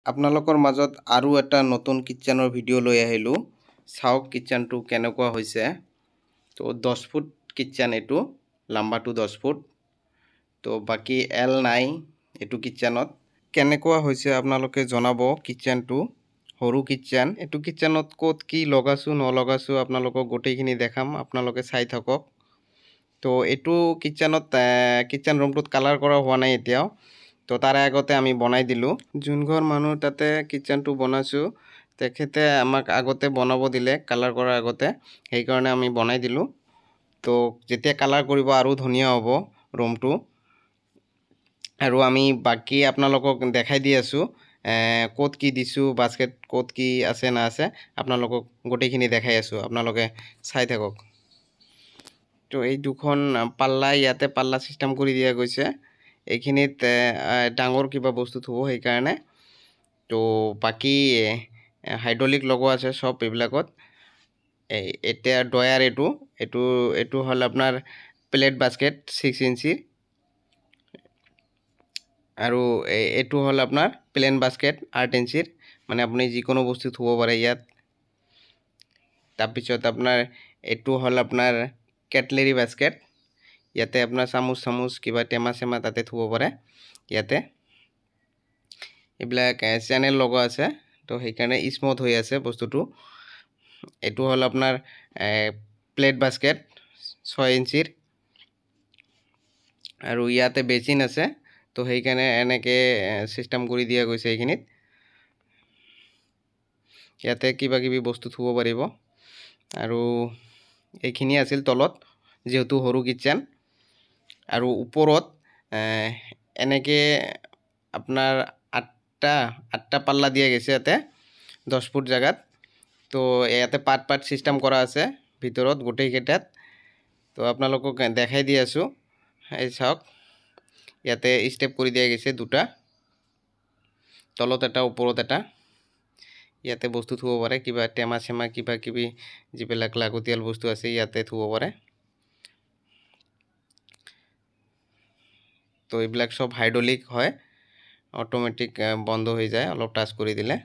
আপোনালোকৰ মাজত আৰু এটা নতুন কিচেনৰ ভিডিঅ' লৈ আহিলোঁ। চাওক কিচেনটো কেনেকুৱা হৈছে। তো 10 ফুট কিচেন, এইটো লম্বাটো 10 ফুট। তো বাকি এল নাই এইটো কিচেনত। কেনেকুৱা হৈছে আপোনালোকে জনাব। কিচেনটো সৰু কিচেন। এইটো কিচেনত ক'ত কি লগাছো নলগাছো আপোনালোকক গোটেইখিনি দেখাম, আপোনালোকে চাই থাকক। তো এইটো কিচেন ৰুমটোত কালাৰ কৰা হোৱা নাই এতিয়াও। তো তাৰে আগতে আমি বনাই দিলোঁ। যোন ঘৰ মানুহ তাতে কিচেনটো বনাইছোঁ তেখেতে আমাক আগতে বনাব দিলে কালাৰ কৰাৰ আগতে, সেইকাৰণে আমি বনাই দিলোঁ। তো যেতিয়া কালাৰ কৰিব আৰু ধুনীয়া হ'ব ৰুমটো। আৰু আমি বাকি আপোনালোকক দেখাই দি আছোঁ ক'ত কি দিছোঁ, বাস্কেট ক'ত কি আছে না আছে আপোনালোকক গোটেইখিনি দেখাই আছোঁ, আপোনালোকে চাই থাকক। তো এই দুখন পাল্লা, ইয়াতে পাল্লা চিষ্টেম কৰি দিয়া গৈছে। এইখিনিত ডাঙৰ কিবা বস্তু থ'ব সেইকাৰণে। তো বাকি হাইড্ৰলিক লগোৱা আছে সব এইবিলাকত। এতিয়া ডয়াৰ এইটো হ'ল আপোনাৰ প্লেট বাস্কেট 6 ইঞ্চিৰ। আৰু এইটো হ'ল আপোনাৰ প্লেন বাস্কেট 8 ইঞ্চিৰ, মানে আপুনি যিকোনো বস্তু থ'ব পাৰে ইয়াত। তাৰপিছত আপোনাৰ এইটো হ'ল আপোনাৰ কেটলেৰী বাস্কেট। ইয়াতে আপোনাৰ চামুচ কিবা টেমা চেমা তাতে থ'ব পাৰে ইয়াতে। এইবিলাক চেনেল লগোৱা আছে, তো সেইকাৰণে স্মুথ হৈ আছে বস্তুটো। এইটো হ'ল আপোনাৰ প্লেট বাস্কেট 6 ইঞ্চিৰ। আৰু ইয়াতে বেচিন আছে, তো সেইকাৰণে এনেকৈ চিষ্টেম কৰি দিয়া গৈছে এইখিনিত। ইয়াতে কিবা কিবি বস্তু থ'ব পাৰিব। আৰু এইখিনি আছিল তলত, যিহেতু সৰু কিচেন। আৰু ওপৰত এনেকৈ আপোনাৰ আঠটা পাল্লা দিয়া গৈছে ইয়াতে 10 ফুট জেগাত। তো ইয়াতে পাৰ্ট চিষ্টেম কৰা আছে ভিতৰত গোটেইকেইটাত। তো আপোনালোকক দেখাই দি আছোঁ। এই চাওক, ইয়াতে ষ্টেপ কৰি দিয়া গৈছে দুটা, তলত এটা ওপৰত এটা। ইয়াতে বস্তু থ'ব পাৰে, কিবা টেমা চেমা কিবা কিবি যিবিলাক লাগতিয়াল বস্তু আছে ইয়াতে থ'ব পাৰে। তো এইবিলাক সব হাইড্ৰলিক হয়, অটোমেটিক বন্ধ হৈ যায় অলপ টাচ কৰি দিলে।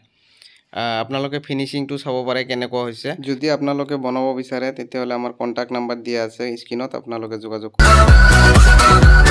আপোনালোকে ফিনিচিংটো চাব পাৰে কেনেকুৱা হৈছে। যদি আপোনালোকে বনাব বিচাৰে তেতিয়াহ'লে আমাৰ কণ্টেক্ট নাম্বাৰ দিয়া আছে স্ক্ৰীনত, আপোনালোকে যোগাযোগ কৰিব।